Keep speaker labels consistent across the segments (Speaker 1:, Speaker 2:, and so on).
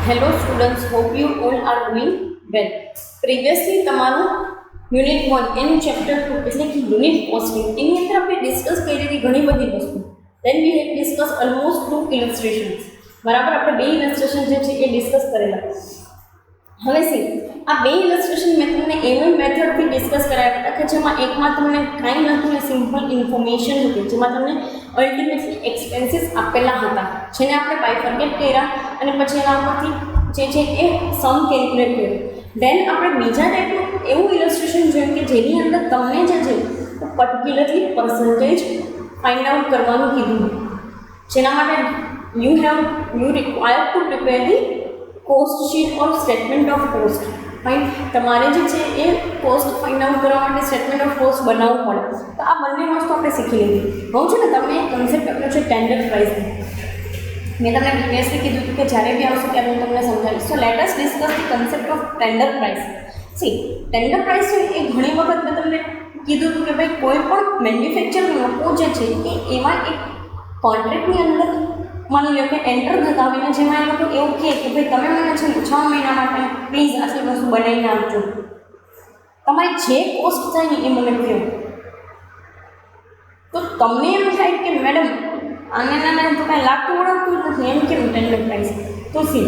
Speaker 1: Hello students, hope you all are doing well. Previously તમારું unit 1 એનું chapter 2 એટલે કે યુનિટ કોસ્ટિંગ એની અંદર આપણે ડિસ્કસ કરી હતી ઘણી બધી વસ્તુ. Then we have discussed almost 2 illustrations. બરાબર, આપણે બે ઇલસ્ટ્રેશન જે છે એ ડિસ્કસ કરેલા. હવે સી આ બે ઇલસ્ટ્રેશન મેં તમને એવી મેથડથી ડિસ્કસ કરાવ્યા હતા કે જેમાં એકમાં તમને કાંઈ નહોતું ને સિમ્પલ ઇન્ફોર્મેશન હતી, જેમાં તમને અલ્ટિમેટલી એક્સપેન્સીસ આપેલા હતા જેને આપણે બાયફર્કેટ કર્યા અને પછી એના ઉપરથી જે છે એ સમ કેલ્ક્યુલેટ કર્યું. દેન આપણે બીજા ટાઈપનું એવું ઇલસ્ટ્રેશન જોયું કે જેની અંદર તમને જે છે પર્ટિક્યુલરલી પર્સન્ટેજ ફાઇન્ડ આઉટ કરવાનું કીધું, જેના માટે you require to prepare the cost sheet or statement of cost. Fine, તમારે જે છે એ કોસ્ટ ફાઇન્ડ આઉટ કરવા માટે સ્ટેટમેન્ટ ઓફ કોસ્ટ બનાવવું પડે. તો આ બંને વસ્તુ આપણે શીખી લીધી. હું છે ને તમને કન્સેપ્ટ આપ્યો છે ટેન્ડર પ્રાઇસ. મેં તમને પ્રિવિયસલી કીધું હતું કે જ્યારે બી આવશે ત્યારે હું તમને સમજાવીશ. So let us discuss the concept of tender price. C tender price છે એ ઘણી વખત મેં તમને કીધું હતું કે ભાઈ કોઈ પણ મેન્યુફેક્ચર લોકો જે છે એ એવા એક કોન્ટ્રાક્ટની અંદર માની લો કે એન્ટર થતા હોય ને જેમાં એ લોકો એવું કહે કે ભાઈ તમે મને છે 6 મહિના માટે પ્લીઝ આટલી વસ્તુ બનાવીને આપજો, તમારી જે કોસ્ટ થાય ને એ મને કહો. તો તમને એમ થાય કે મેડમ આને નાના તો કાંઈ લાગતું ઓળખતું નથી, એમ કેમ ટેન્ડર પ્રાઇસ. તો સી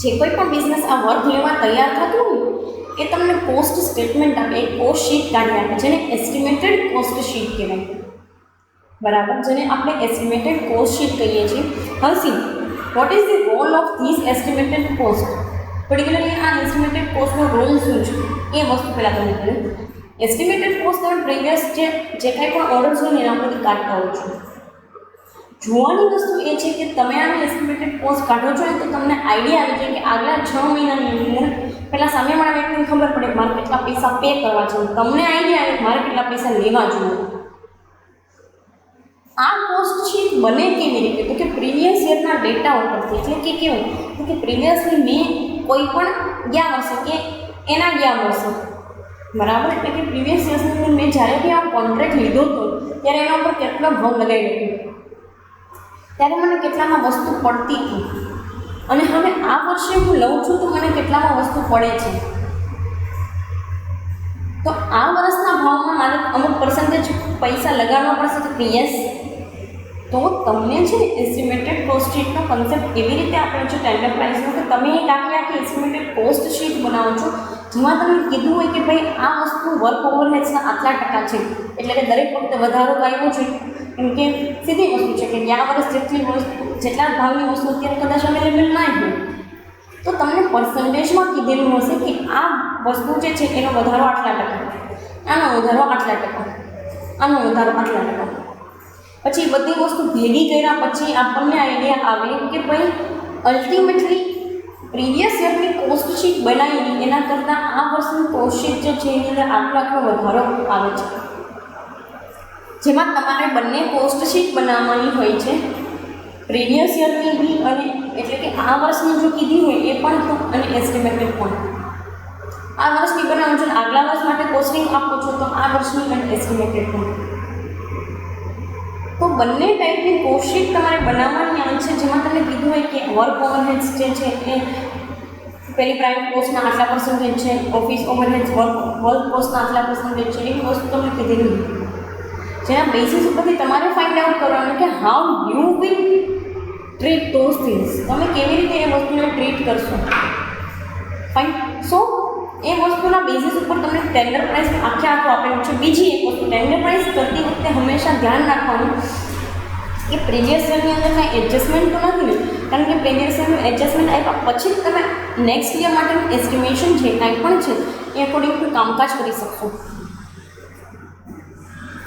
Speaker 1: જે કોઈ પણ બિઝનેસ આ વર્ક લેવા તૈયાર થતું હોય એ તમને કોસ્ટ સ્ટેટમેન્ટ આપે, એક કોસ્ટ શીટ કાઢી આપે, જેને એસ્ટિમેટેડ કોસ્ટ શીટ કહેવાય. બરાબર, જેને આપણે એસ્ટિમેટેડ કોસ્ટ શીટ કહીએ છીએ. હવે see what is the role of this estimated cost, particularly આ એસ્ટિમેટેડ કોસ્ટનો રોલ શું છે એ વસ્તુ પહેલાં તમને કહ્યું. એસ્ટિમેટેડ કોસ્ટ તમે પ્રીવિયસ જે કાંઈ પણ ઓર્ડર્સ હોય ને એના પરથી કાઢતા હો છો. જોવાની વસ્તુ એ છે કે તમે આની એસ્ટિમેટેડ કોસ્ટ કાઢો છો ને તો તમને આઈડિયા આવી જાય કે આગલા 6 મહિનાની અંદર પહેલાં સામેવાળા વ્યક્તિને ખબર પડે કે મારે કેટલા પૈસા પે કરવા છે, તમને આઈડિયા આવે કે મારે કેટલા પૈસા લેવા જોઈએ. આ કોસ્ટ શીટ બને કેવી રીતે? તો કે પ્રીવિયસ યરના ડેટા ઉપરથી. એટલે કે કેવું તો કે પ્રીવિયસલી મેં કોઈ પણ ગયા વર્ષે કે એના ગયા વર્ષે, બરાબર, એટલે કે પ્રીવિયસ યર્સની અંદર મેં જ્યારે બી આ કોન્ટ્રાક્ટ લીધો હતો ત્યારે એના ઉપર કેટલો ભાવ લગાવી હતો, ત્યારે મને કેટલામાં વસ્તુ પડતી હતી, અને હવે આ વર્ષે હું લઉં છું તો મને કેટલામાં વસ્તુ પડે છે. તો આ વર્ષના ભાવમાં મારે અમુક પર્સન્ટેજ પૈસા લગાડવા પડશે. તો યસ, તો તમને છે ને એસ્ટિમેટેડ કોસ્ટ શીટનો કન્સેપ્ટ એવી રીતે આપેલો છે ટેન્ડર પ્રાઇસનો કે તમે એક આખી એસ્ટિમેટેડ કોસ્ટ શીટ બનાવો છો જેમાં તમને કીધું હોય કે ભાઈ આ વસ્તુ વર્ક ઓવરહેડ્સના આટલા ટકા છે. એટલે કે દરેક વખતે વધારો આવ્યો છે, કેમ કે સીધી વસ્તુ છે કે ગયા વર્ષ જેટલા ભાવની વસ્તુ અત્યારે કદાચ અવેલેબલ ના હોય તો તમને પર્સન્ટેજમાં કીધેલું હશે કે આ વસ્તુ જે છે એનો વધારો આટલા ટકા, આનો વધારો આટલા ટકા, આનો વધારો આટલા ટકા. પછી બધી વસ્તુ ભેગી કર્યા પછી આપણને આઈડિયા આવે કે ભાઈ અલ્ટિમેટલી પ્રીવિયસ યરની કોસ્ટ શીટ બનાવી એના કરતાં આ વર્ષની કોસ્ટ શીટ જે છે એની અંદર આટલો વધારો આવે છે, જેમાં તમારે બંને કોસ્ટ શીટ બનાવવાની હોય છે. પ્રીવિયસ યરની બી અને એટલે કે આ વર્ષની જો કીધી હોય એ પણ અને એસ્ટિમેટેડ પણ. આ વર્ષની બનાવો છો આગલા વર્ષ માટે કોસ્ટિંગ આપો છો તો આ વર્ષની અને એસ્ટિમેટેડ પણ. તો બંને ટાઈપની કોસ્ટ શીટ તમારે બનાવવાની આવે છે, જેમાં તમને કીધું હોય કે વર્ક ઓવરહેડ્સ જે છે એ પેલી પ્રાઇવેટ કોસ્ટના આટલા પર્સન્ટેજ છે, ઓફિસ ઓવરહેડ્સ વર્ક કોસ્ટના આટલા પર્સન્ટેજ છે, એવી વસ્તુ તમને કીધેલી હોય, જેના બેસિસ ઉપરથી તમારે ફાઇન્ડ આઉટ કરવાનું કે how you will treat those things. તમે કેવી રીતે એ વસ્તુને ટ્રીટ કરશો. ફાઇન. સો એ વસ્તુના બેઝિસ ઉપર તમને ટેન્ડર પ્રાઇસ આખે આખું આપેલું છે. બીજી એક વસ્તુ, ટેન્ડર પ્રાઇસ કરતી વખતે હંમેશા ધ્યાન રાખવાનું કે પ્રીવિયસ યરની અંદર કાંઈ એડજસ્ટમેન્ટ તો નથી ને, કારણ કે પ્રીવિયસ યરનું એડજસ્ટમેન્ટ આપ્યા પછી જ તમે નેક્સ્ટ યર માટેનું એસ્ટિમેશન છે કાંઈ પણ છે એ અકોર્ડિંગ ટુ કામકાજ કરી શકશો.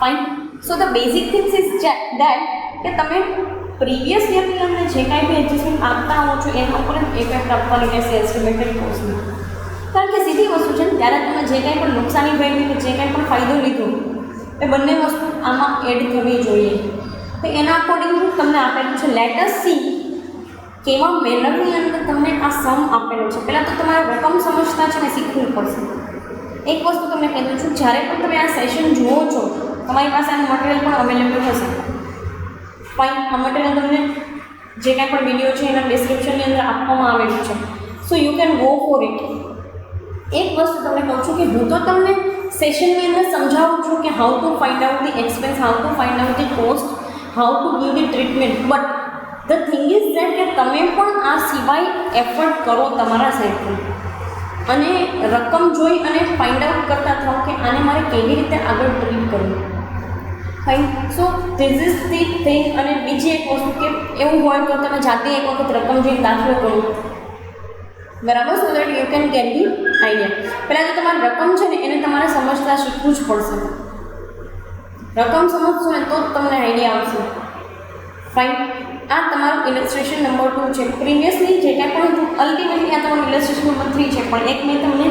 Speaker 1: Fine. So the basic things is that કે તમે પ્રીવિયસ યરની અંદર જે કાંઈ બી એડજસ્ટમેન્ટ આપતા આવો છો એના ઉપર જ ઇફેક્ટ આપવાની રહેશે એસ્ટિમેટેડ કોસ્ટની. કારણ કે સીધી વસ્તુ છે ને, ત્યારે તમે જે કાંઈ પણ નુકસાની ભરી કે જે કાંઈ પણ ફાયદો લીધો એ બંને વસ્તુ આમાં એડ થવી જોઈએ. તો એના અકોર્ડિંગ તમને આપેલું છે. લેટ અસ સી કેવા મેનરની અંદર તમને આ સમ આપેલો છે. પહેલાં તો તમારે રકમ સમજતા છે ને શીખવું પડશે. એક વસ્તુ તમને કહી દઉં છું, જ્યારે પણ તમે આ સેશન જુઓ છો તમારી પાસે આનું મટીરિયલ પણ અવેલેબલ હશે. ફાઇન. આ મટીરિયલ તમને જે કાંઈ પણ વિડીયો છે એના ડિસ્ક્રિપ્શનની અંદર આપવામાં આવેલું છે. So you can go for it. એક વસ્તુ તમને કહું છું કે હું તો તમને સેશનની અંદર સમજાવું છું કે how to find out the expense, how to find out the cost, how to give the treatment. But the thing is that કે તમે પણ આ સિવાય એફર્ટ કરો તમારા સાઈડથી અને રકમ જોઈ અને ફાઇન્ડ આઉટ કરતા થાઓ કે આને મારે કેવી રીતે આગળ ટ્રીટ કરવું. Fine. So this is the thing. અને બીજી એક વસ્તુ કે એવું હોય તો તમે જાતે એક વખત રકમ જોઈને દાખલો કરો, બરાબર, so that you can get the idea. પહેલાં તો તમારી રકમ છે ને એને તમારે સમજતા શીખવું જ પડશે. રકમ સમજશો ને તો જ તમને આઈડિયા આવશે. ફાઇન. આ તમારું ઇલસ્ટ્રેશન નંબર 2 છે. પ્રિવિયસલી જે કાંઈ પણ હતું અલ્ટિમેટલી આ તમારું ઇલસ્ટ્રેશન નંબર 3 છે, પણ એક મેં તમને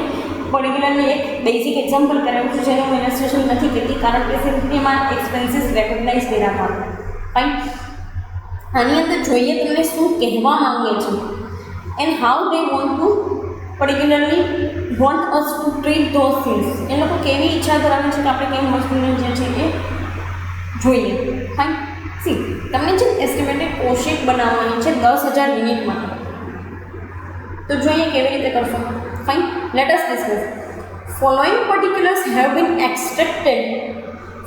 Speaker 1: પર્ટિક્યુલરલી એક બેઝિક એક્ઝામ્પલ કરાવ્યું છે જેનું હું ઇલસ્ટ્રેશન નથી કહેતી કારણ કે સિમ્પલી એમાં એક્સપેન્સીસ રેકોગ્નાઇઝ કર્યા હતા. ફાઇન. આની અંદર જોઈએ તમને શું કહેવા માંગે છે and how they want to particularly want us to treat those things. એ લોકો કેવી ઈચ્છા ધરાવે છે કે આપણે કેમ વસ્તુને જે છે એ જોઈએ. ફાઇન. સી, તમને જે એસ્ટિમેટેડ કોસ્ટ શીટ બનાવવાની છે 10,000 યુનિટ માટે, તો જોઈએ કેવી રીતે કરશો. Fine. Let us discuss. Following particulars have been extracted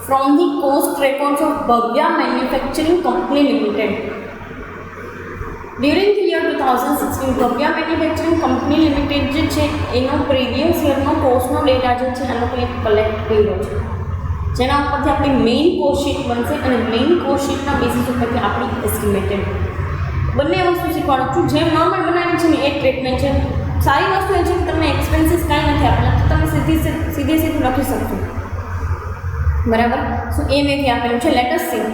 Speaker 1: from the cost records of Bhavya Manufacturing Company Limited. During the year 2016 Bhavya Manufacturing Company Limited જે છે એનો પ્રીવિયસ યરનો કોસ્ટનો ડેટા જે છે આ લોકોએ કલેક્ટ કર્યો છે, જેના ઉપરથી આપણી મેઇન કોસ્ટ શીટ બનશે અને મેઇન કોસ્ટ શીટના બેસિસ ઉપરથી આપણી એસ્ટિમેટેડ. બંને વસ્તુ શીખવાડું છું. જેમ નોર્મલ બનાવી છે ને એક ટ્રીટમેન્ટ છે. સારી વસ્તુ એ છે કે તમને એક્સપેન્સીસ કાંઈ નથી આપેલા તો તમે સીધું લખી શકશો, બરાબર. સો એ મેથી આપેલું છે. Let S C.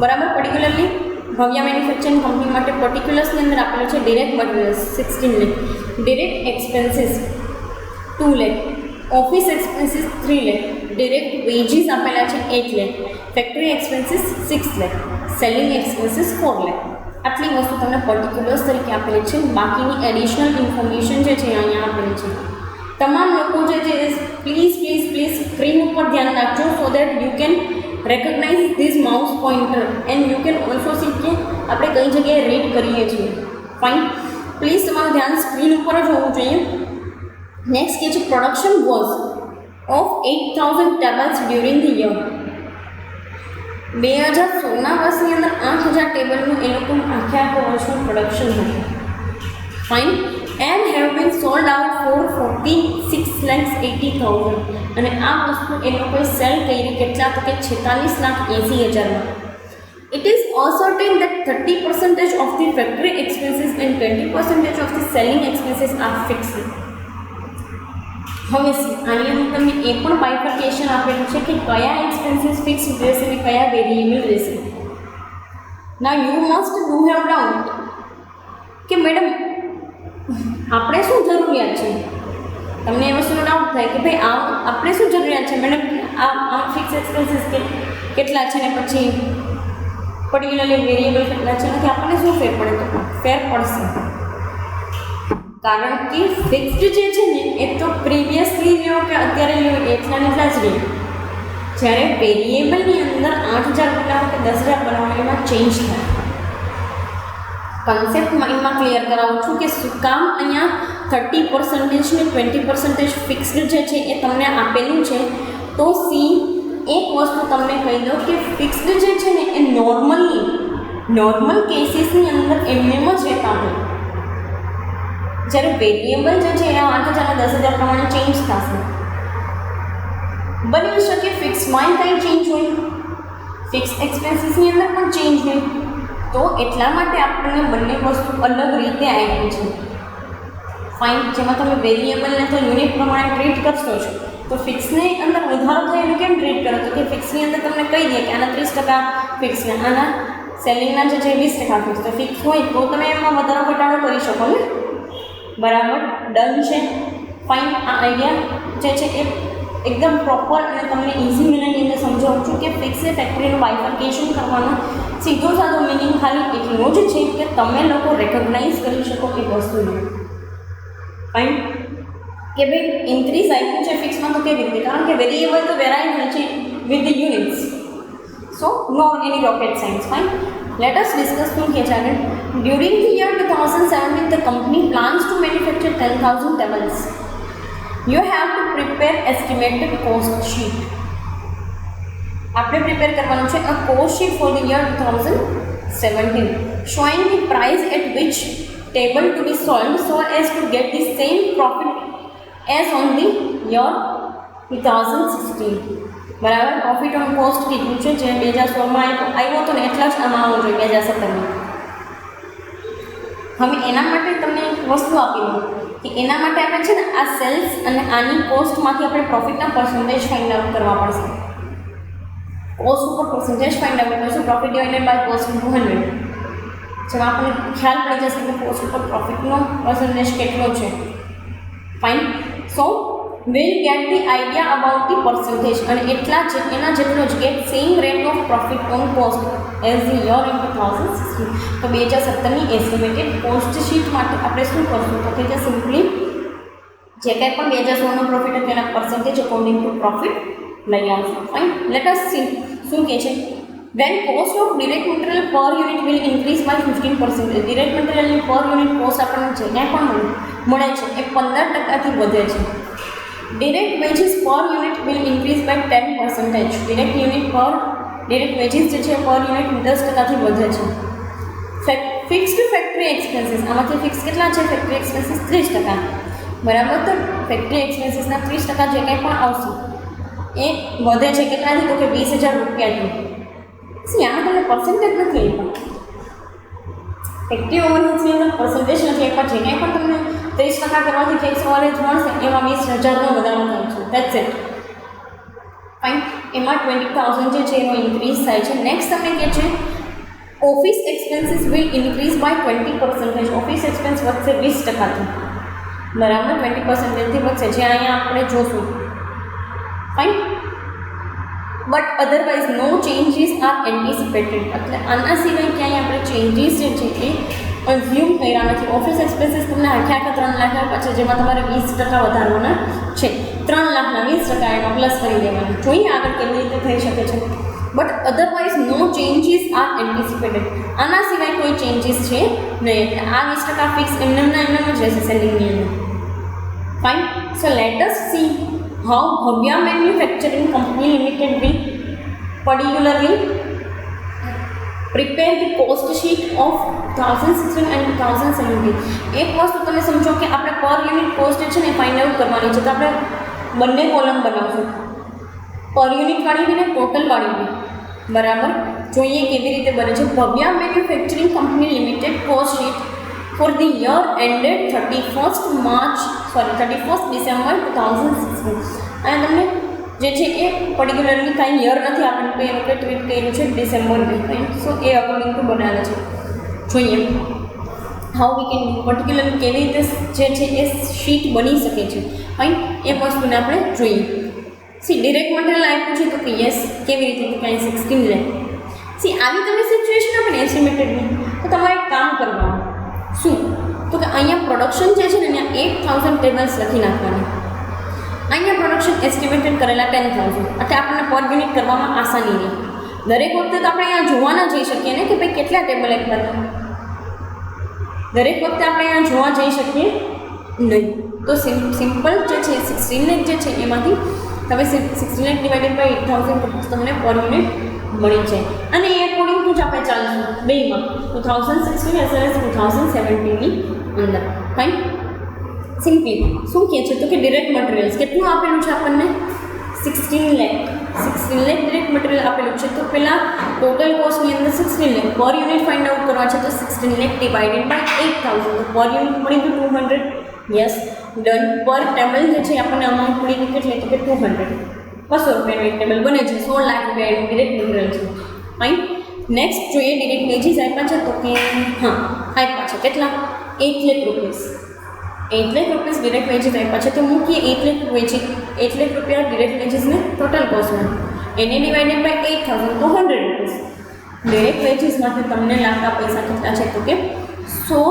Speaker 1: બરાબર. પર્ટિક્યુલરલી ભવ્યા મેન્યુફેક્ચરિંગ કંપની માટે પર્ટિક્યુલર્સની અંદર આપેલું છે direct materials 16 lakh, direct expenses 2 lakh, office expenses 3 lakh, direct veggies આપેલા છે 8 lakh, factory expenses 6 lakh, selling expenses 4 lakh. આટલી વસ્તુ તમને પર્ટિક્યુલર્સ તરીકે આપેલી છે. બાકીની એડિશનલ ઇન્ફોર્મેશન જે છે અહીંયા આપેલી છે. તમામ લોકો જે છે પ્લીઝ સ્ક્રીન ઉપર ધ્યાન રાખજો so that you can recognise this mouse pointer and you can also C કે આપણે કઈ જગ્યાએ રીડ કરીએ છીએ. ફાઇન. પ્લીઝ તમારું ધ્યાન સ્ક્રીન ઉપર જ હોવું જોઈએ. નેક્સ્ટ કે છે production was of 8,000 tables during the year. 2016ના વર્ષની અંદર 8,000 ટેબલનું એ લોકો આખો વર્ષનું પ્રોડક્શન હતું. Fine. And have been sold out for 46,80,000. અને આ વસ્તુ એ લોકોએ સેલ કરી કેટલા તો કે 46,80,000માં. It is ascertained that 30% of the factory expenses and 20% of the selling expenses are fixed. હવે આની અંદર તમને એ પણ બાયફર્કેશન આપેલું છે કે કયા એક્સપેન્સીસ ફિક્સ્ડ રહેશે અને કયા વેરિયેબલ રહેશે. Now you must do have doubt કે મેડમ આપણે શું જરૂરિયાત છે. તમને એ વસ્તુનો ડાઉટ થાય કે ભાઈ આપણે શું જરૂરિયાત છે મેડમ, આ ફિક્સ એક્સપેન્સીસ કેટલા છે ને પછી પર્ટિક્યુલરલી વેરિયેબલ કેટલા છે નથી આપણને શું ફેર પડે. તો ફેર પડશે કારણ કે ફિક્સ્ડ જે છે ને એ તો પ્રીવિયસલી લ્યો કે અત્યારે લ્યો એટલા જ રહે. જ્યારે વેરિયેબલની અંદર 8,000 બનાવો કે 10,000 બનાવો એમાં ચેન્જ થાય. કન્સેપ્ટ માઇન્ડમાં ક્લિયર કરાવું છું કે શું કામ અહીંયા 30% ને 20% ફિક્સ્ડ જે છે એ તમને આપેલું છે. તો સી એક વસ્તુ તમને કહી દો કે ફિક્સ્ડ જે છે ને એ નોર્મલ કેસીસની અંદર એમને જ રહેતા હોય, જ્યારે વેરિયેબલ જે છે એ 8,000 અને 10,000 પ્રમાણે ચેન્જ થશે. બની શકે ફિક્સમાં કંઈ ચેન્જ હોય, ફિક્સ એક્સપેન્સીસની અંદર પણ ચેન્જ હોય. તો એટલા માટે આપણને બંને વસ્તુ અલગ રીતે આવી છે. ફાઇન. જેમાં તમે વેરિયેબલને તો યુનિટ પ્રમાણે ટ્રીટ કરશો છો, તો ફિક્સની અંદર વધારો થયેલું કેમ ટ્રીટ કરો તો કે ફિક્સની અંદર તમને કહી દે કે આના 30% ફિક્સ ને આના સેલિંગના જે 20% ફિક્સ. તો ફિક્સ હોય તો તમે એમાં વધારો ઘટાડો કરી શકો ને. બરાબર. ડન છે. ફાઇન. આ આઈડિયા જે છે એ એકદમ પ્રોપર અને તમને ઇઝી મેનરની અંદર સમજાવું છું કે ફિક્સ ફેક્ટરીનું બાયફર્કેશન કરવાનો સીધો સાધો મિનિંગ ખાલી એટલો જ છે કે તમે લોકો રેકોગ્નાઇઝ કરી શકો એ વસ્તુને. ફાઇન. કે ભાઈ ઇન્ક્રીઝ આપ્યું છે ફિક્સમાં તો કેવી રીતે, કારણ કે વેરિયેબલ તો વેરાય છે with the units. So no any rocket science. Fine. Let us discuss શું કહે છે આગળ. During the year 2017, the company plans to manufacture 10,000 tables. You have to prepare estimated cost sheet. આપણે પ્રિપેર કરવાનું છે a cost sheet for the year 2017 showing the price at which table to be sold so as to get the same profit as on the year 2016. બરાબર. Profit on cost કીધું છે જે 2016માં આવ્યો હતો ને એટલા જ આમાં આવવો જોઈએ 2017માં. હવે એના માટે તમને એક વસ્તુ આપી દઉં કે એના માટે આપણે છે ને આ સેલ્સ અને આની કોસ્ટમાંથી આપણે પ્રોફિટના પર્સન્ટેજ ફાઇન્ડ આઉટ કરવા પડશે. કોસ્ટ ઉપર પર્સન્ટેજ ફાઇન્ડ આઉટ કરીશું. Profit divided by cost into 100. જેમાં આપણને ખ્યાલ પડી જશે કે કોસ્ટ ઉપર પ્રોફિટનો પર્સન્ટેજ કેટલો છે. Fine. So will get the idea about the percentage અને એટલા જ એના જેટલો જ get same rate of profit on cost as the year in 2016. તો 2017ની એસ્ટિમેટેડ કોસ્ટ શીટ માટે આપણે શું કરશું તો કે જે સિમ્પલી જે કંઈ પણ 2016નો પ્રોફિટ હતો એના પર્સન્ટેજ અકોર્ડિંગ ટુ પ્રોફિટ લઈ આવશું. ફાઇન. લેટ અસ સી શું કહે છે. When cost of direct material per unit will increase by 15%. Direct મટીરિયલની પર યુનિટ કોસ્ટ આપણને જે કાંઈ પણ મળે છે એ 15%થી વધે છે. Direct wages per unit will increase by 10%. Direct wages જે છે પર યુનિટ 10%થી વધે છે. ફિક્સ્ડ ફેક્ટરી એક્સપેન્સીસ આમાંથી ફિક્સ કેટલા છે? Factory expenses 30%. બરાબર. તો ફેક્ટરી એક્સપેન્સીસના 30% જે કંઈ પણ આવશે એ વધે છે કેટલાથી તો કે 20,000 રૂપિયાથી. સી આમાં તમને પર્સન્ટેજ નથી આપ્યા. ફેક્ટરી ઓવરહેડ્સની અંદર પર્સન્ટેજ નથી આપ્યા. જે કંઈ પણ તમને 30% કરવાથી ફિક્સ ઓવરહેડ મળશે એમાં 20,000નો વધારો થાય છે. That's it. ફાઇન. એમાં 20,000 જે છે એનો ઇન્ક્રીઝ થાય છે. નેક્સ્ટ તમને કહે છે office expenses will increase by 20%. Office expense વધશે 20%થી. બરાબર. 20%થી વધશે જે અહીંયા આપણે જોશું. Fine. But otherwise no changes are anticipated. એટલે આના સિવાય ક્યાંય આપણે ચેન્જીસ જે છે એ અઝ્યુમ કર્યા નથી. ઓફિસ એક્સપેન્સીસ તમને આખા 3 લાખ આપ્યા છે જેમાં તમારે 20% વધારવાના છે. 3 લાખના 20% એમાં પ્લસ કરી દેવાના. જોઈએ આગળ કેવી રીતે થઈ શકે છે. But otherwise no changes are anticipated. આના સિવાય કોઈ ચેન્જીસ છે નહીં. એટલે આ 20% ફિક્સ એમનેમના એમનેમ જ રહેશે સેલિંગની અંદર. Fine. So let S C how Bhavya Manufacturing Company Limited will particularly prepare the cost sheet of 2016 and 2017. એક વસ્તુ તમે સમજો કે આપણે પર યુનિટ કોસ્ટ છે ને ફાઇન્ડ આઉટ કરવાની છે. તો આપણે બંને કોલમ બનાવશું. પર યુનિટ વાળી ને ટોટલ વાળી બી. બરાબર. જોઈએ કેવી રીતે બને છે. Bhavya Manufacturing Company limited cost sheet for the year ended 31st December 2016. અને તમને જે છે એ પર્ટિક્યુલરલી કાંઈ યર નથી આપણને તો એનું ટ્રીટ કર્યું છે ડિસેમ્બરની. સો એ અકોર્ડિંગ ટુ બનાવે છે. જોઈએ હાઉ વી કેન પર્ટિક્યુલરલી કેવી રીતે જે છે એ શીટ બની શકે છે. ફાઇન. એ વસ્તુને આપણે જોઈએ. સી ડિરેક્ટ મટીરિયલ આપ્યું છે તો કે યસ કેવી રીતે તો કાંઈ 16 લાખ. સી આવી તમે સિચ્યુએશન આપણે એસ્ટિમેટેડની તો તમારે કામ કરવાનું શું તો કે અહીંયા પ્રોડક્શન જે છે ને અહીંયા 8,000 ટેબલ્સ લખી નાખવાની. અહીંયા પ્રોડક્શન એસ્ટિમેટેડ કરેલા 10,000. એટલે આપણને પર યુનિટ કરવામાં આસાની રહે. દરેક વખતે તો આપણે અહીંયા જોવાના જઈ શકીએ ને કે ભાઈ કેટલા ટેબલ એક બધા. દરેક વખતે આપણે અહીંયા જોવા જઈ શકીએ નહીં. તો સિમ્પલ જે છે 16 લાખ જે છે એમાંથી તમે 16 લાખ ડિવાઇડેડ બાય 8,000 તમને પર યુનિટ મળી જાય. અને એ અકોર્ડિંગ ટુ જ આપણે ચાલશું બેમાં 2016 એઝ વેલ એઝ 2017ની અંદર. ફાઇન. સિમ્પલી શું કહે છે તો કે ડિરેક્ટ મટીરિયલ્સ કેટલું આપેલું છે આપણને 16 લાખ ડિરેક્ટ મટીરિયલ આપેલું છે. તો પહેલાં ટોટલ કોસ્ટની અંદર 16 લાખ પર યુનિટ ફાઇન્ડ આઉટ કરવા છે તો 16 લાખ ડિવાઇડેડ બાય 8,000. તો પર યુનિટ મળી ગયું 200. Yes done. પર ટેબલ જે છે આપણને અમાઉન્ટ મળી ગયું કેટલી તો કે 200. 200 રૂપિયાનું એક ટેબલ બને છે. 16 લાખ રૂપિયા ડિરેક્ટ મટીરિયલ છે. ફાઇન. નેક્સ્ટ જોઈએ ડિરેક્ટ વેજીસ આપ્યા છે તો કે હા આપ્યા છે કેટલા 8 લાખ રૂપિયા. 8 લાખ રૂપિયા ડિરેક્ટ વેજીસ આપ્યા છે તો મૂકીએ 8 લાખ રૂપિયા ડિરેક્ટ વેજીસને ટોટલ કોસ્ટમાં. એને ડિવાઇડેડ બાય 8,000 તો 100 રૂપીસ. ડિરેક્ટ વેજીસ માટે તમને લાગતા પૈસા કેટલા છે તો કે 100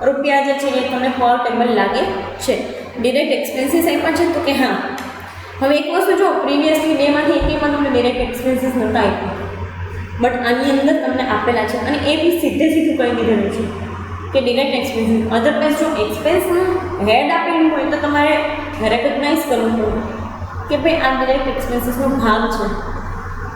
Speaker 1: રૂપિયા જે છે એ તમને પર ટેબલ લાગે છે. ડિરેક્ટ એક્સપેન્સીસ આપ્યા છે તો કે હા. હવે એક વસ્તુ જો પ્રીવિયસલી બેમાંથી એકમાં તમને ડિરેક્ટ એક્સપેન્સીસ નહોતા આપ્યા. બટ આની અંદર તમને આપેલા છે અને એ બી સીધું કહી દીધેલું છે કે ડિરેક્ટ એક્સપેન્સીસ. અધરવાઇઝ જો એક્સપેન્સનું હેડ આપેલું હોય તો તમારે રેકગ્નાઇઝ કરવું પડે કે ભાઈ આ ડિરેક્ટ એક્સપેન્સીસનો ભાગ છે.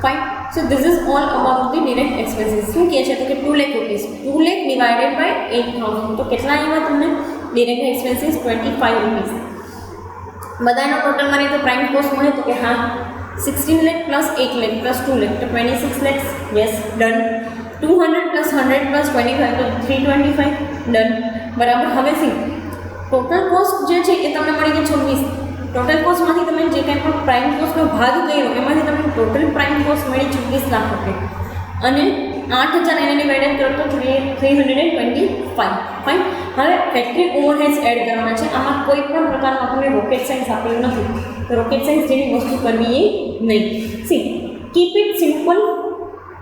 Speaker 1: Fine. So this is all about the direct expenses. શું કહે છે તો કે 2 lakh rupees, 2 lakh divided by 8,000 તો કેટલા આવ્યા તમને ડિરેક્ટ એક્સપેન્સીસ? 25 રૂપીસ. બધાનો ટોટલ મારે તો પ્રાઇમ કોસ્ટ મળે તો કે હા 16 લાખ પ્લસ 8 લાખ પ્લસ 2 લાખ તો 26 lakh. Yes, done. 200 plus 100 plus 25 તો 325. ડન. બરાબર. હવે સી ટોટલ કોસ્ટ જે છે એ તમને મળી ગઈ 26. ટોટલ કોસ્ટમાંથી તમે જે કંઈ પણ પ્રાઇમ કોસ્ટનો ભાગ કર્યો એમાંથી તમને ટોટલ પ્રાઇમ કોસ્ટ મળી 26 લાખ રૂપિયા અને 8,000 એને ડિવાઇડેડ કરો તો 325. ફાઇન. હવે ફેક્ટરી ઓવરહેડ્સ એડ કરવાના છે. આમાં કોઈ પણ પ્રકારનું આપણને રોકેટ સાયન્સ આપેલું નથી, તો રોકેટ સાયન્સ જેવી વસ્તુ કરવી એ નહીં. C keep it simple.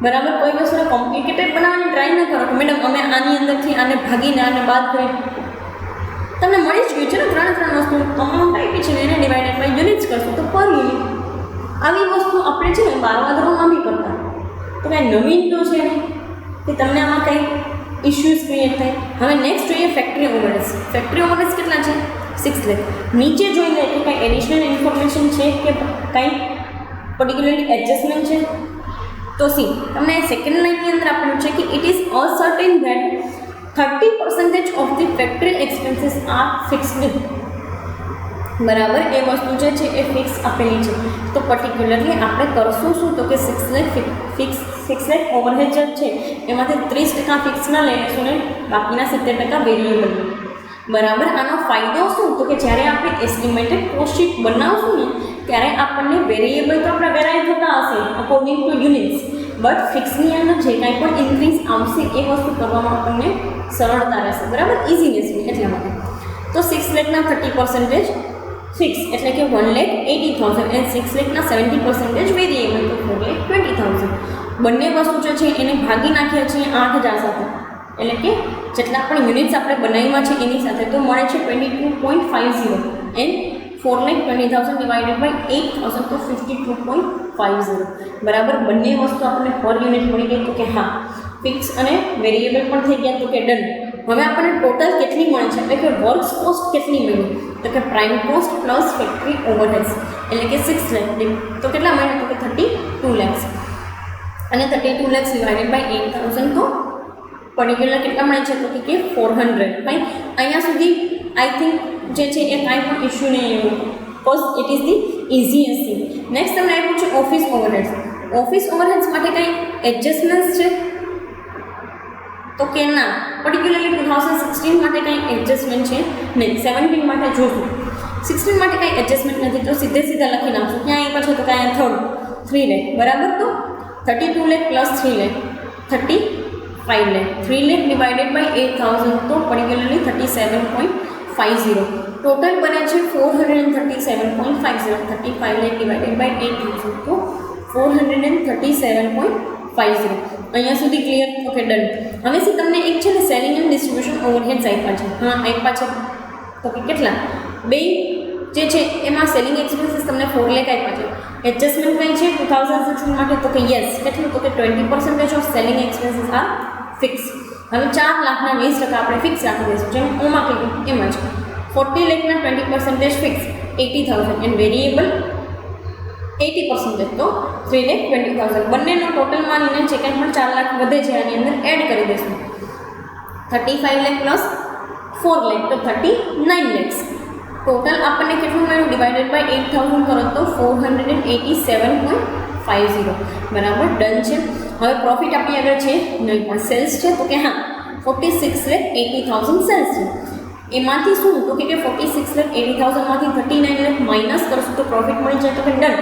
Speaker 1: બરાબર. કોઈ વસ્તુને કોમ્પ્લિકેટેડ બનાવવાની ટ્રાય ન કરો કે મેડમ અમે આની અંદરથી આને ભાગીને આને બાદ કરી. તમને મળી જ ગયું છે ને 3 વસ્તુ અમાઉન્ટ આપી છે ને એને ડિવાઇડેડ બાય યુનિટ્સ કરશો તો પર યુનિટ. આવી વસ્તુ આપણે છે ને 12મા ધોરણમાં બી કરતા, તો કાંઈ નવીન તો છે નહીં કે તમને આમાં કંઈ ઇશ્યુઝ ક્રિએટ થાય. હવે નેક્સ્ટ જોઈએ ફેક્ટરી ઓવરહેડ્સ. ફેક્ટરી ઓવરહેડ્સ કેટલા છે? 6 લાખ. નીચે જોઈ લે કે કાંઈ એડિશનલ ઇન્ફોર્મેશન છે કે કાંઈ પર્ટિક્યુલરલી એડજસ્ટમેન્ટ છે તો સી તમને સેકન્ડ લાઇનની અંદર આપેલું છે કે it is ascertain that 30% of the factory expenses are fixed. બરાબર. એ વસ્તુ જે છે એ ફિક્સ આપેલી છે. તો પર્ટિક્યુલરલી આપણે કરશું શું તો કે 6 લાખ ફિક્સ 6 લાખ ઓવરહેડ જે છે એમાંથી 30% ફિક્સના લઈ લઈશું ને બાકીના 70% વેરિયેબલ. બરાબર. આનો ફાયદો શું તો કે જ્યારે આપણે એસ્ટિમેટેડ કોસ્ટ શીટ બનાવશું ને ત્યારે આપણને વેરિયેબલ તો આપણે વેરાઈ થતા હશે અકોર્ડિંગ ટુ યુનિટ્સ, બટ ફિક્સની અંદર જે કાંઈ પણ ઇન્ક્રીઝ આવશે એ વસ્તુ કરવામાં આપણને સરળતા રહેશે. બરાબર. ઇઝીનેસની એટલા માટે. તો 6 લાખના 30% ફિક્સ એટલે કે 1,80,000 એન્ડ 6 લાખના 70% વેરિયેબલ તો 4,20,000. બંને વસ્તુ જે છે એને ભાગી નાખ્યા છીએ 8,000 સાથે, એટલે કે જેટલા પણ યુનિટ્સ આપણે બનાવ્યા છે એની સાથે તો મળે છે 22.50 એન્ડ 4,20,000 ડિવાઇડેડ બાય 8,000 તો 52.50. બરાબર. બંને વસ્તુ આપણને પર યુનિટ મળી ગઈ તો કે હા ફિક્સ અને વેરિયેબલ પણ થઈ ગયા તો કે ડન. હવે આપણને ટોટલ કેટલી મળે છે એટલે કે વર્ક્સ કોસ્ટ કેટલી મળી તો કે prime cost plus factory overheads એટલે કે 6 લાખ. તો કેટલા મળ્યા તો કે 32 લાખ અને 32 લાખ ડિવાઇડેડ બાય 8,000 તો પર્ટિક્યુલર કેટલા મળે છે તો કે 400. ફાઇન. અહીંયા સુધી આઈ થિંક જે છે એ કાંઈ પણ ઇશ્યુ નહીં એવું, cause it is the easiest thing. Next તમને આપ્યું છે ઓફિસ ઓવરહેડ્સ. ઓફિસ ઓવરહેડ્સ માટે કંઈ એડજસ્ટમેન્ટ્સ છે તો કે ના, પર્ટિક્યુલરલી 2016 માટે કંઈ એડજસ્ટમેન્ટ છે નહીં. 17 માટે જોશું. 16 માટે કંઈ એડજસ્ટમેન્ટ નથી તો સીધા લખી નાખશું. ક્યાં આવ્યા છે તો કાંઈ થર્ડ 3 લાખ. બરાબર. તો 32 lakh plus 3 lakh 35 lakh. 3 lakh divided by 8,000 તો પર્ટિક્યુલરલી 37.50. ટોટલ બને છે 437.50. 35 લાખ ડિવાઇડેડ બાય 8,000 તો 437.50. અહીંયા સુધી ક્લિયર? Okay, done. હવે સી તમને એક છે ને સેલિંગ એન્ડ ડિસ્ટ્રીબ્યુશન ઓવરહેડ્સ આપ્યા છે. હા આપ્યા છે તો કે કેટલા? બે જે છે એમાં સેલિંગ એક્સપેન્સીસ તમને 4 લાખ આપ્યા છે. એડજસ્ટમેન્ટ કંઈ છે 2016 માટે તો કે યસ કેટલું તો કે 20% of selling expenses are fix. હવે 4 લાખના 20% આપણે ફિક્સ રાખી દઈશું જેમ ઓમાં કહ્યું એમ જ. 40 લાખના 20% ફિક્સ 80,000 એન્ડ વેરિયેબલ 80% તો 3,20,000. બંનેનો ટોટલ માનીને જે કંઈ પણ 4 લાખ વધે છે આની અંદર એડ કરી દઈશું. 35 લાખ પ્લસ 4 લાખ તો 39 લાખ. ટોટલ આપણને કેટલું મળ્યું ડિવાઇડેડ બાય 8,000 કરો તો 487.50. બરાબર. ડન છે. હવે પ્રોફિટ આપણી આગળ છે નહીં પણ સેલ્સ છે તો કે હા 46,80,000 સેલ્સ છે. એમાંથી શું તો કે 46,80,000 માંથી 39 લાખ માઇનસ કરશું તો પ્રોફિટ મળી જાય તો કે ડન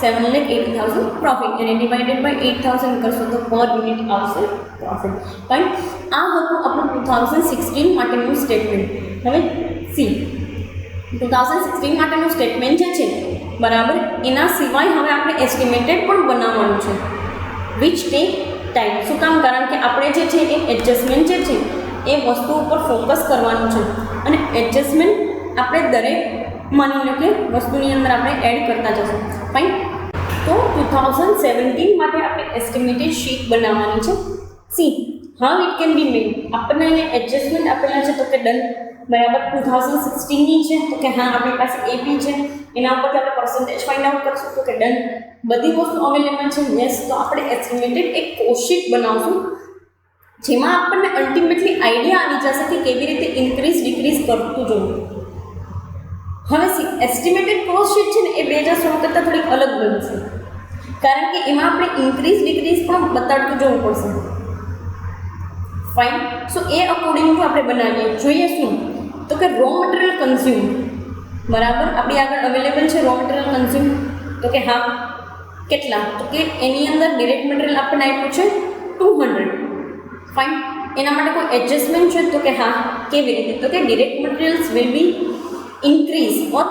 Speaker 1: 7,80,000 પ્રોફિટ અને ડિવાઇડેડ બાય 8,000 કરશો તો પર યુનિટ આવશે પ્રોફિટ. પણ આ હતું આપણું 2016 માટેનું સ્ટેટમેન્ટ. હવે સી 2016 માટેનું સ્ટેટમેન્ટ જે છે બરાબર એના સિવાય હવે આપણે એસ્ટિમેટેડ પણ બનાવવાનું છે વિચ ટેક ટાઈમ. શું કામ? કારણ કે આપણે જે છે એ એડજસ્ટમેન્ટ જે છે એ વસ્તુ ઉપર ફોકસ કરવાનું છે અને એડજસ્ટમેન્ટ આપણે દરેક માની લો કે વસ્તુની અંદર આપણે એડ કરતા જશું. ફાઇન. તો 2017 માટે આપણે એસ્ટિમેટેડ શીટ બનાવવાની છે. See how it can be made. આપણને અહીંયા એડજસ્ટમેન્ટ આપેલા છે તો કે ડન. બરાબર 2016ની છે તો કે હા આપણી પાસે એપી છે, એના ઉપરથી આપણે પર્સન્ટેજ ફાઇન્ડ આઉટ કરશું તો કે ડન. બધી વસ્તુ અવેલેબલ છે યસ. તો આપણે એસ્ટિમેટેડ એક કોસ્ટ શીટ બનાવશું જેમાં આપણને અલ્ટિમેટલી આઈડિયા આવી જશે કે કેવી રીતે ઇન્ક્રીઝ ડિક્રીઝ કરતું જવું. હવે એસ્ટિમેટેડ કોસ્ટ શીટ છે ને એ 2016 કરતાં થોડીક અલગ બનશે, કારણ કે એમાં આપણે ઇન્ક્રીઝ ડિક્રીઝ પણ બતાડતું જવું પડશે. Fine. So A according to આપણે બનાવીએ. જોઈએ શું તો કે રો મટીરિયલ કન્ઝ્યુમ. બરાબર આપણી આગળ અવેલેબલ છે રો મટીરિયલ કન્ઝ્યુમ તો કે હા કેટલા, તો કે એની અંદર ડિરેક્ટ મટીરિયલ આપણને આપ્યું છે 200. ફાઇન. એના માટે કોઈ એડજસ્ટમેન્ટ છે તો કે હા કેવી રીતે, તો કે direct materials will be increase or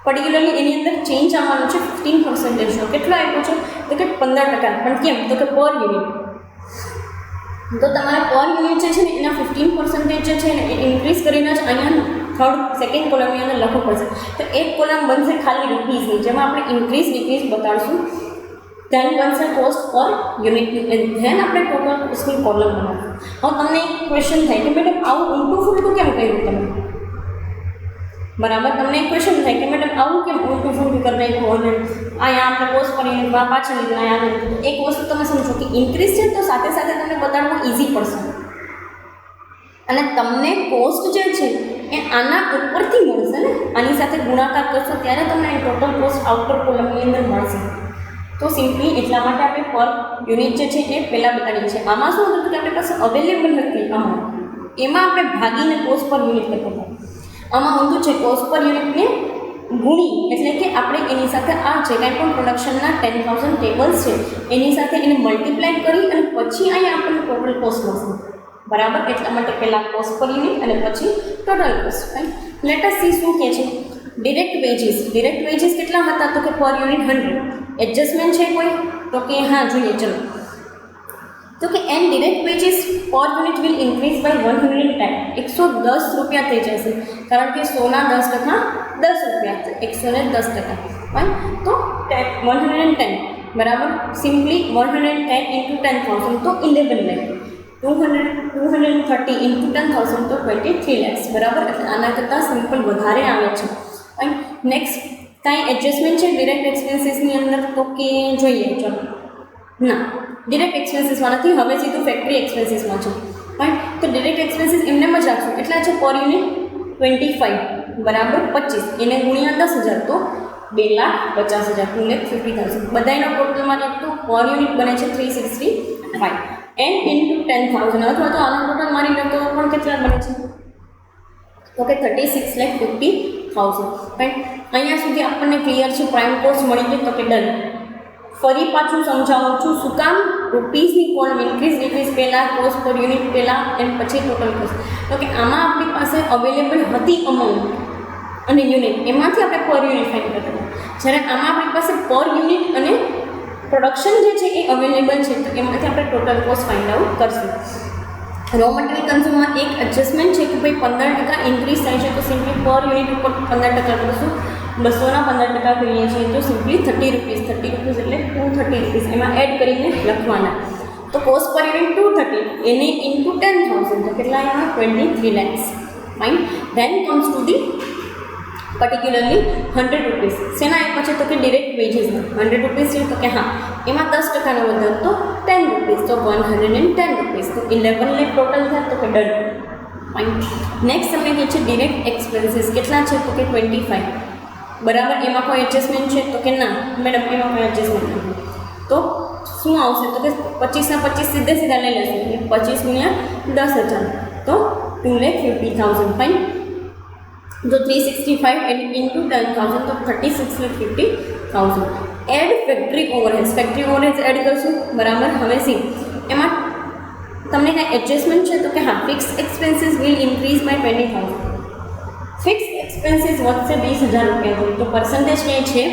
Speaker 1: particularly એની અંદર ચેન્જ આવવાનું છે 15%. કેટલો આપ્યો છે તો કે 15%. પણ કેમ તો કે પર યુનિટ. તો તમારે પર યુનિટ જે છે ને એના 15% જે છે ને એ ઇન્ક્રીઝ કરીને જ અહીંયા સેકન્ડ કોલમની અંદર લખવું પડશે. તો એક કોલમ બનશે ખાલી રૂપીઝની, જેમાં આપણે ઇન્ક્રીઝ ડિક્રીઝ બતાડશું. ધેન બનશે કોસ્ટ પર યુનિટની, ધેન આપણે ટોટલ કોસ્ટની કોલમ બનાવશું. હવે તમને એક ક્વેશ્ચન થાય કે મેડમ આવું ઊંટું ફૂલટું કેમ કર્યું તમે? બરાબર તમને એક ક્વેશ્ચન થાય કે મેડમ આવું કેમ ઊંટું ફૂલટું કરી નાખ્યું અને અહીંયા આપણે કોસ્ટ પર યુનિટ પાછળ લીધું અહીંયા. એક વસ્તુ તમે સમજો કે ઇન્ક્રીઝ છે તો સાથે સાથે તમને બતાડવું ઇઝી પડશે, અને તમને કોસ્ટ જે છે એ આના ઉપરથી મળશે ને, આની સાથે ગુણાકાર કરશો ત્યારે તમને ટોટલ કોસ્ટ આઉટર કોલમની અંદર મળશે. તો સિમ્પલી એટલા માટે આપણે પર યુનિટ જે છે એ પહેલાં બતાવીએ છીએ. આમાં શું હતું કે આપણી પાસે અવેલેબલ નથી અમાઉન્ટ, એમાં આપણે ભાગીને કોસ્ટ પર યુનિટ કરતા હતા. આમાં ઊંધું છે કોસ્ટ પર યુનિટને ગુણી, એટલે કે આપણે એની સાથે આ જે કાંઈ પણ પ્રોડક્શનના 10,000 ટેબલ્સ છે એની સાથે એને મલ્ટીપ્લાય કરી અને પછી અહીંયા આપણને ટોટલ કોસ્ટ મળશે. બરાબર. એટલા માટે પહેલાં કોસ્ટ પર યુનિટ અને પછી total cost. Right. Let S C શું કહે છે ડિરેક્ટ વેજીસ. ડિરેક્ટ વેજીસ કેટલા હતા તો કે પર યુનિટ 100. એડજસ્ટમેન્ટ છે કોઈ તો કે હા જોઈએ ચલો. તો કે and direct wages per unit will increase by 110. 110 રૂપિયા થઈ જશે, કારણ કે 100ના 10% 10 રૂપિયા છે, 110%. રાઈટ. તો 110 બરાબર. સિમ્પલી 110 ઇન્ટુ 10,000 તો 11 લાખ. 230 ઇન્ટુ 10,000 તો 23 lakhs. બરાબર. એટલે આના કરતાં સિમ્પલ વધારે આવે છે. રાઈટ. નેક્સ્ટ કાંઈ એડજસ્ટમેન્ટ છે ડિરેક્ટ એક્સપેન્સીસની અંદર તો કે જોઈએ ચલો. ના, ડિરેક્ટ એક્સપેન્સીસમાં નથી, હવે સીધું ફેક્ટરી એક્સપેન્સીસમાં છે. રાઈટ. તો ડિરેક્ટ એક્સપેન્સીસ એમને જ રાખશું. કેટલા છે પર યુનિટ 25 બરાબર 25 એને ગુણ્યા 10,000 તો 2,50,000 2,50,000. બધાનો ટોટલમાં તો પર યુનિટ બને છે 365 એન્ડ ઇન્ટુ 10,000 અથવા તો આનો ટોટલ મારી લો તો પણ કેટલા બને છે તો કે 36,50,000. રાઈટ. અહીંયા સુધી આપણને ક્લિયર છે. પ્રાઇમ કોસ્ટ મળી ગઈ તો કે ડન. ફરી પાછું સમજાવું છું શું કામ રૂપીઝની કોલમ ઇન્ક્રીઝ ડિક્રીઝ પહેલાં, કોસ્ટ પર યુનિટ પહેલાં એન્ડ પછી ટોટલ કોસ્ટ. તો કે આમાં આપણી પાસે અવેલેબલ હતી અમાઉન્ટ અને યુનિટ, એમાંથી આપણે પર યુનિટ ફાઇન્ડ કરતા હતા. જ્યારે આમાં આપણી પાસે પર યુનિટ અને પ્રોડક્શન જે છે એ અવેલેબલ છે, તો એમાંથી આપણે ટોટલ કોસ્ટ ફાઇન્ડ આઉટ કરશું. રો મટીરિયલ કન્ઝ્યુમમાં એક એડજસ્ટમેન્ટ છે કે ભાઈ 15% ઇન્ક્રીઝ થાય છે તો સિમ્પલી પર યુનિટ ઉપર 15% કરશું. 200ના 15% કરીએ છીએ તો સિમ્પલી 30 રૂપીઝ. 30 રૂપીઝ એટલે 230 રૂપીઝ એમાં એડ કરીને લખવાના. તો કોસ્ટ પર યુનિટ 230 એને ઇન્ટુ 10,000 તો કેટલા આવ્યા 23 lakhs. Fine. Then comes to the particularly 100 rupees. શેના આપ્યા છે તો કે ડિરેક્ટ વેજીસના 100 રૂપીઝ છે તો કે હા એમાં 10%નો વધારો તો 10 રૂપીઝ તો 110 રૂપીઝ. તો 11 લાખ ટોટલ થાય તો કે ડન. ફાઇન. નેક્સ્ટ તમને કહે છે ડિરેક્ટ એક્સપેન્સીસ કેટલા છે તો કે 25 બરાબર. એમાં કોઈ એડજસ્ટમેન્ટ છે તો કે ના મેડમ એમાં કોઈ એડજસ્ટમેન્ટ નથી. તો શું આવશે તો કે 25ના 25 સીધે સીધા લઈ લેશું. 25 ગુણ્યા 10,000 તો 2,50,000. ફાઇન. તો 365 એન્ડ ઇન્ટુ 10,000 તો 36,50,000. Add factory overheads. Factory overheads add કરશું. બરાબર. હવે સી એમાં તમને કાંઈ એડજસ્ટમેન્ટ છે તો કે હા fix expenses will increase by 20,000. Fix expenses વધશે 20,000 રૂપિયા હોય તો પર્સન્ટેજ ક્યાંય છે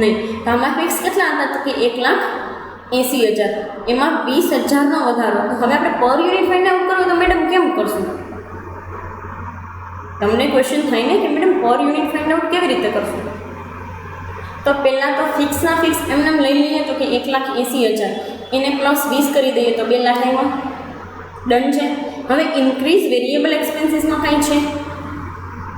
Speaker 1: નહીં. તો આમાં ફિક્સ કેટલા હતા તો કે 1,80,000. એમાં 20,000નો વધારો. તો હવે આપણે પર યુનિટ ફાઇન્ડ આઉટ કરો તો મેડમ કેમ કરશું? તમને ક્વેશ્ચન થાય ને કે મેડમ પર યુનિટ ફાઇન્ડ આઉટ કેવી રીતે કરશું? તો પહેલાં તો ફિક્સના ફિક્સ એમને એમ લઈ લઈએ તો કે 1,80,000 એને +20 કરી દઈએ તો 2 લાખ આવ્યા. ડન છે. હવે ઇન્ક્રીઝ વેરિયેબલ એક્સપેન્સીસમાં કાંઈ છે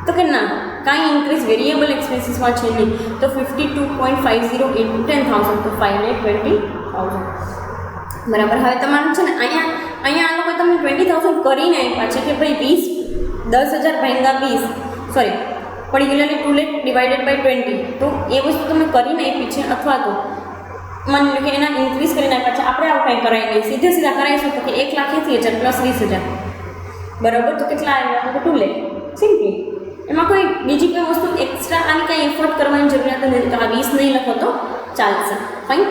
Speaker 1: તો કે ના, કાંઈ ઇન્ક્રીઝ વેરિયેબલ એક્સપેન્સીસમાં છે નહીં. તો 52.50 ઇન્ટુ 10,000 તો 5,20,000 બરાબર. હવે તમારું છે ને અહીંયા આ લોકોએ તમને 20,000 કરીને આપ્યા છે કે ભાઈ 10,000 ભાગ્યા 20 sorry particularly 2 lakh divided by 20. તો એ વસ્તુ તમે કરીને આપી છે અથવા તો માની લો કે એના ઇન્ક્રીઝ કરીને આપ્યા છે. આપણે આવું કાંઈ કરાવી નહીં, સીધા કરાવીશું તો કે 1,80,000 + 20,000 બરાબર. તો કેટલા આવ્યા તો 2 લાખ સિમ્પલી. એમાં કોઈ બીજી કોઈ વસ્તુ એક્સ્ટ્રા આની કાંઈ એફર્ટ કરવાની જરૂરિયાત નથી. તો આ 20 નહીં લખો તો ચાલશે. ફાઇન.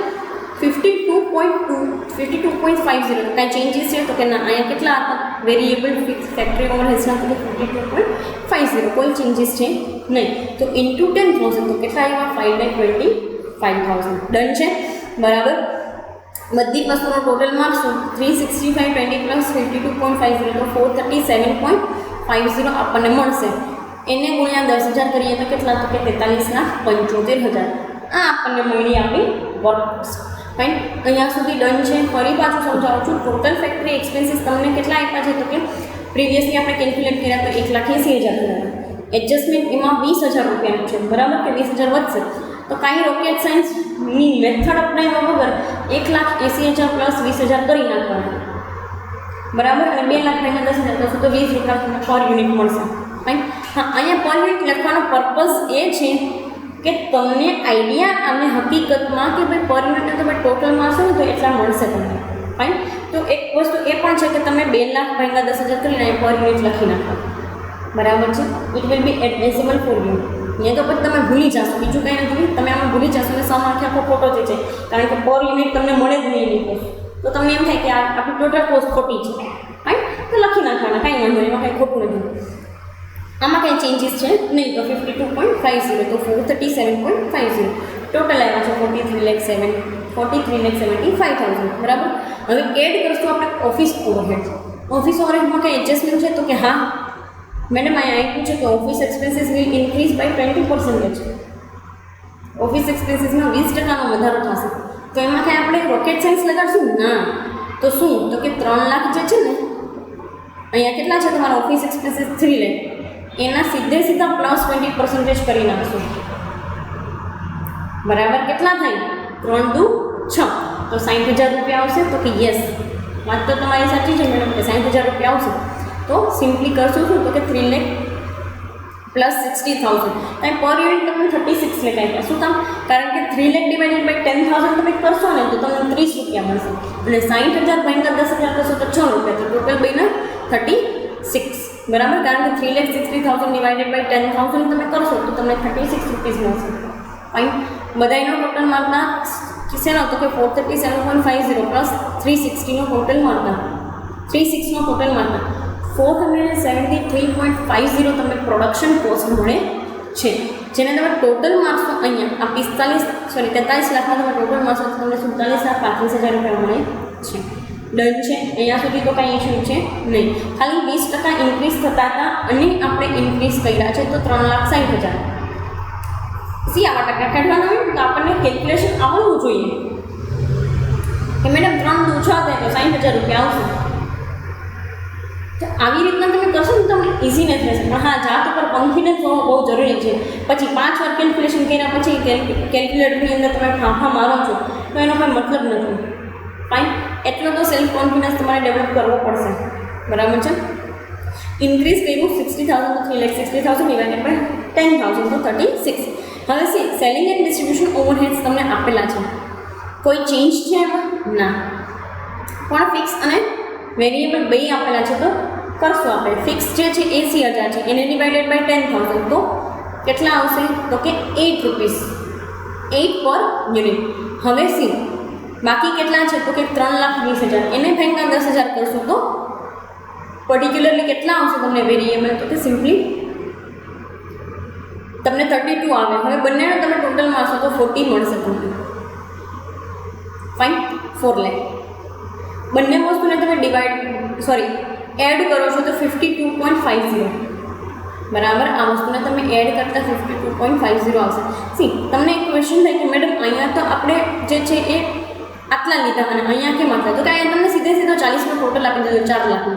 Speaker 1: 52.50 કાંઈ ચેન્જીસ છે તો કે ના, અહીંયા કેટલા હતા વેરિયેબલ ફિક્સ ફેક્ટરી ઓવરહેડ્સના તો 52.50 કોઈ ચેન્જીસ છે નહીં. તો ઇન્ટુ 10,000 તો કેટલા આવ્યા 5,25,000. ડન છે બરાબર. બધી વસ્તુનો ટોટલ માર્કશું 365 20 + 52.50 તો 437.50 આપણને મળશે. એને ગુણ્યા 10,000 કરીએ તો કેટલા તો કે 43,75,000 આ આપણને મળી આવી વર્ક. ફાઇન. અહીંયા સુધી ડન છે. ફરી પાછું સમજાવું છું. ટોટલ ફેક્ટરી એક્સપેન્સીસ તમને કેટલા આપ્યા છે તો કે પ્રીવિયસલી આપણે કેલ્ક્યુલેટ કર્યા તો 1,80,000 હતા. એડજસ્ટમેન્ટ એમાં 20,000 રૂપિયાનું છે બરાબર કે 20,000 વધશે. તો કાંઈ રોકેટ સાયન્સની મેથડ અપનાવ્યા વગર 1,80,000 + 20,000 કરી નાખવાના બરાબર. અને 2 લાખ ભાગ્યા 10,000 કરશો તો 20 રૂપિયા તમને પર યુનિટ મળશે. ફાઇન. હા, અહીંયા પર યુનિટ લખવાનો પર્પઝ એ છે કે તમને આઈડિયા અને હકીકતમાં કે ભાઈ પર યુનિટને તમે ટોટલ મારશો ને તો એટલા મળશે તમને. ફાઇન. તો એક વસ્તુ એ પણ છે કે તમે 2 લાખ ભાગ્યા 10,000 કરીને પર યુનિટ લખી નાખો બરાબર છે. It will be admissible for you. નહીં તો પછી તમે ભૂલી જશો, બીજું કંઈ નથી. તમે આમાં ભૂલી જશો અને સમ આખો ખોટો થઈ જાય, કારણ કે પર યુનિટ તમને મળે જ નહીં એની કોસ્ટ. તો તમને એમ થાય કે આ આપણી ટોટલ કોસ્ટ ખોટી છે. ફાઇન. તો લખી નાખવાના, કાંઈ વાંધો નહીં, એમાં કાંઈ ખોટું નથી. આમાં કંઈ ચેન્જીસ છે નહીં. તો 52.50 તો 437.50 ટોટલ આવ્યા છે 43,75,000 બરાબર. હવે એડ કરશું આપણે ઓફિસ ઓવરહેડ. ઓફિસ ઓવરહેડમાં કંઈ એડજસ્ટમેન્ટ છે તો કે હા મેડમ અહીંયા આપ્યું છે કે office expenses will increase by 20%. ઓફિસ એક્સપેન્સીસમાં 20% વધારો થશે. તો એમાં કંઈ આપણે રોકેટ સાયન્સ લગાડશું ના. તો શું તો કે 3 લાખ જે છે ને અહીંયા કેટલા છે તમારા ઓફિસ એક્સપેન્સીસ 3 લાખ એના સીધા +20% કરી નાખશું બરાબર. કેટલા થાય 3 દુ 6 તો 60,000 રૂપિયા આવશે. તો કે યસ, વાત તો તમારી સાચી છે મેડમ કે 60,000 રૂપિયા આવશે. તો સિમ્પલી કરશું શું તો કે 3 લાખ + 60,000 કાંઈ પર યુનિટ તમને 36 લાખ આપ્યા. શું કામ? કારણ કે 3 લાખ ડિવાઇડેડ બાય 10,000 તમે કરશો ને તો તમને 30 રૂપિયા મળશે. અને 60,000 ભાગ્યા 10,000 કરશો તો 6 રૂપિયા. તો ટોટલ બન્યા 36 બરાબર. કારણ કે 3,60,000 ડિવાઇડેડ બાય 10,000 તમે કરશો તો તમને 36 રૂપીસ મળશે. ફાઇન. બધાનો ટોટલ માર્કના શેનો તો કે 437.50 + 360નો ટોટલ માર્કના 36નો ટોટલ માર્કના 473.50 તમને પ્રોડક્શન કોસ્ટ મળે છે. જેને તમે ટોટલ માર્ક્સ તો અહીંયા આ 43 લાખમાં તમે ટોટલ માર્ક્સ તો તમને 47,35,000 રૂપિયા મળે છે. ડન છે. અહીંયા સુધી તો કાંઈ ઇશ્યુ છે નહીં. ખાલી 20% ઇન્ક્રીઝ થતા હતા અને આપણે ઇન્ક્રીઝ કર્યા છે તો 3,60,000. આવા ટકા કાઢવાના હોય તો આપણને કેલ્ક્યુલેશન આવડવું જોઈએ કે મેડમ 3 દુ 6 થાય તો 60,000 રૂપિયા આવશે. તો આવી રીતના તમે કરશો ને તમને ઇઝીનેસ રહેશે. પણ હા, જાત ઉપર કોન્ફિડન્સ હોવો બહુ જરૂરી છે. પછી 5 વાર કેલ્ક્યુલેશન કર્યા પછી કેલ્ક્યુલેટરની અંદર તમે ફાંફા મારો છો તો એનો કોઈ મતલબ નથી. ફાઇન. એટલો તો સેલ્ફ કોન્ફિડન્સ તમારે ડેવલપ કરવો પડશે બરાબર છે. ઇન્ક્રીઝ કર્યું 60,000 તો 3,60,000 ડિવાઇડેડ બાય 10,000 તો 36. હવે સેલિંગ એન્ડ ડિસ્ટ્રીબ્યુશન ઓવરહેડ્સ તમને આપેલા છે. કોઈ ચેન્જ છે એમાં ના. પણ ફિક્સ અને વેરિયેબલ બે આપેલા છે તો કરશું આપણે. ફિક્સ જે છે 80,000 છે એને ડિવાઇડેડ બાય 10,000 તો કેટલા આવશે તો કે 8 રૂપીસ 8 પર યુનિટ. હવે બાકી કેટલા છે તો કે 3,20,000 એને ભાગ્યા 10,000 કરશું તો પર્ટિક્યુલરલી કેટલા આવશે તમને વેરિયેબલ તો કે સિમ્પલી તમને 32 આવે. હવે બંનેનો તમે ટોટલ મારશો તો 40 મળશે તમને. ફાઇન. 4 લાખ. બંને વસ્તુને તમે એડ કરો છો તો 52.50 બરાબર. આ વસ્તુને તમે એડ કરતા 52.50 આવશે. સી તમને એક ક્વેશ્ચન થાય કે મેડમ અહીંયા તો આપણે જે છે એ આટલા લીધા અને અહીંયા કેમ આટલા, તો કે અહીંયા તમને સીધે સીધો 40નો ટોટલ આપી દીધો 4 લાખનો,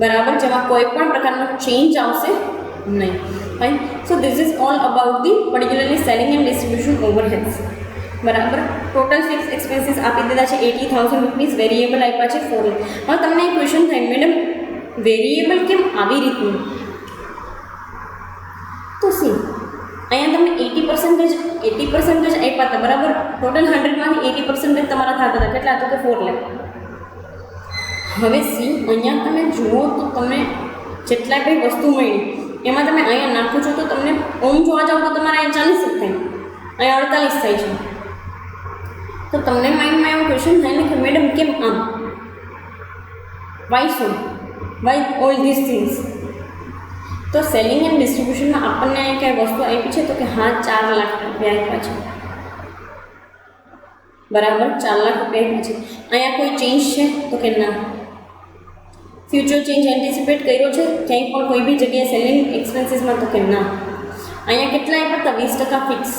Speaker 1: બરાબર, જેમાં કોઈ પણ પ્રકારનો ચેન્જ આવશે નહીં. Fine. So this is all about the particularly selling and distribution overheads. બરાબર. ટોટલ ફિક્સ એક્સપેન્સીસ આપી દીધા છે 80,000 રૂપીસ, વેરિયેબલ આપ્યા છે 4 લાખ. હવે તમને એક ક્વેશ્ચન થાય મેડમ વેરિયેબલ કેમ આવી રીતનું, તો સી અહીંયા તમને 80% આપ્યા હતા, બરાબર. ટોટલ 100માંથી 80% તમારા થતા હતા, કેટલા તો કે 4 લાખ. હવે સી અહીંયા તમે જુઓ તો તમે જેટલા કંઈ વસ્તુ મળી એમાં તમે અહીંયા નાખો છો તો તમને ઓમ જોવા જાઓ તો તમારે અહીંયા 40 થાય, અહીંયા 48 થાય છે. તો તમને માઇન્ડમાં એવો ક્વેશ્ચન થાય ને કે મેડમ કેમ આમ, વાય શું, વાય ઓલ ધીસ થિંગ્સ. તો સેલિંગ એન્ડ ડિસ્ટ્રીબ્યુશનમાં આપણને અહીંયા કંઈ વસ્તુ આપી છે તો કે હા 4 લાખ રૂપિયા આપ્યા છે, બરાબર. 4 લાખ રૂપિયા આપ્યા છે. અહીંયા કોઈ ચેન્જ છે તો કે ના. ફ્યુચર ચેન્જ એન્ટિસિપેટ કર્યો છે ક્યાંય પણ કોઈ બી જગ્યાએ સેલિંગ એક્સપેન્સીસમાં તો કે ના. અહીંયા કેટલા આપ્યા હતા 20% ફિક્સ.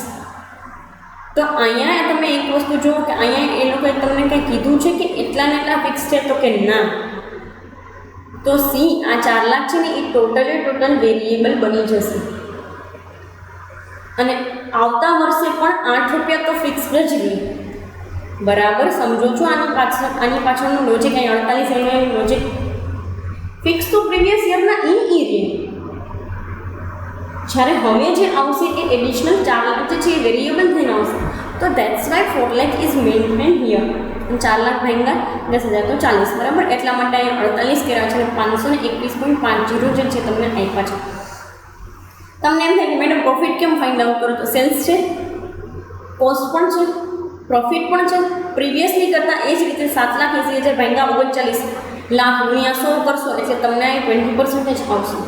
Speaker 1: તો અહીંયા તમે એક વસ્તુ જુઓ કે અહીંયા એ લોકોએ તમને કંઈ કીધું છે કે એટલા ને એટલા ફિક્સ છે તો કે ના. તો સી આ 4 લાખ છે ને એ ટોટલ વેરિયેબલ બની જશે અને આવતા વર્ષે પણ 8 રૂપિયા તો ફિક્સ જ રહે, બરાબર. સમજો છો આની પાછળનું લોજિક, અહીં 48 એનું લોજિક. ફિક્સ તો પ્રીવિયસ યરના ઇન જ્યારે હવે જે આવશે એ એડિશનલ 4 લાખ જે છે એ વેરિયેબલ થઈને આવશે. તો that's why 4 lakh is maintain here. 4 lakh ભાંગા 10,000 તો 40, બરાબર. એટલા માટે અહીંયા 48 કર્યા છે અને 521.50 જે છે તમને આપ્યા છે. તમને એમ થાય કે મેડમ પ્રોફિટ કેમ ફાઇન્ડ આઉટ કરો, તો સેલ્સ છે, કોસ્ટ પણ છે, પ્રોફિટ પણ છે. પ્રીવિયસલી કરતાં એ જ રીતે 7,80,000 ભાંગા 39 લાખ ગુણ્યા 100 કરશો એટલે તમને અહીં 20% આવશે,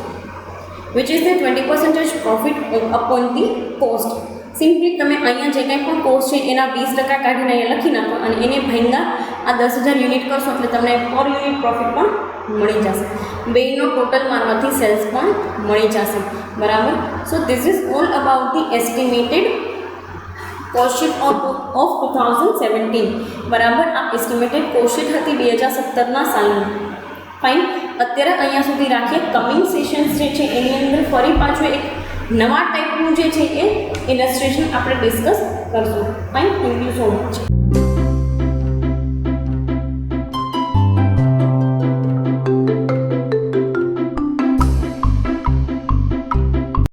Speaker 1: which is the 20% profit upon the cost. Simply તમે અહીંયા જે કાંઈ પણ કોસ્ટ છે એના 20% કાઢીને અહીંયા લખી નાખો અને એને ભાંગા આ 10,000 યુનિટ કરશો એટલે તમને પર યુનિટ પ્રોફિટ પણ મળી જશે. બેનો ટોટલ મારવાથી સેલ્સ પણ મળી જશે, બરાબર. સો this is all about the estimated cost sheet of 2017, બરાબર. આ એસ્ટિમેટેડ કોસ્ટ શીટ હતી 2017ના સાલની. ફાઇન. અત્યારે અહીંયા સુધી રાખીએ. કમિંગ સેશન્સ જે છે એની અંદર ફરી પાછું એક નવા ટાઈપનું જે છે એ ઇલસ્ટ્રેશન આપણે ડિસ્કસ કરશું. Fine. Thank you so much.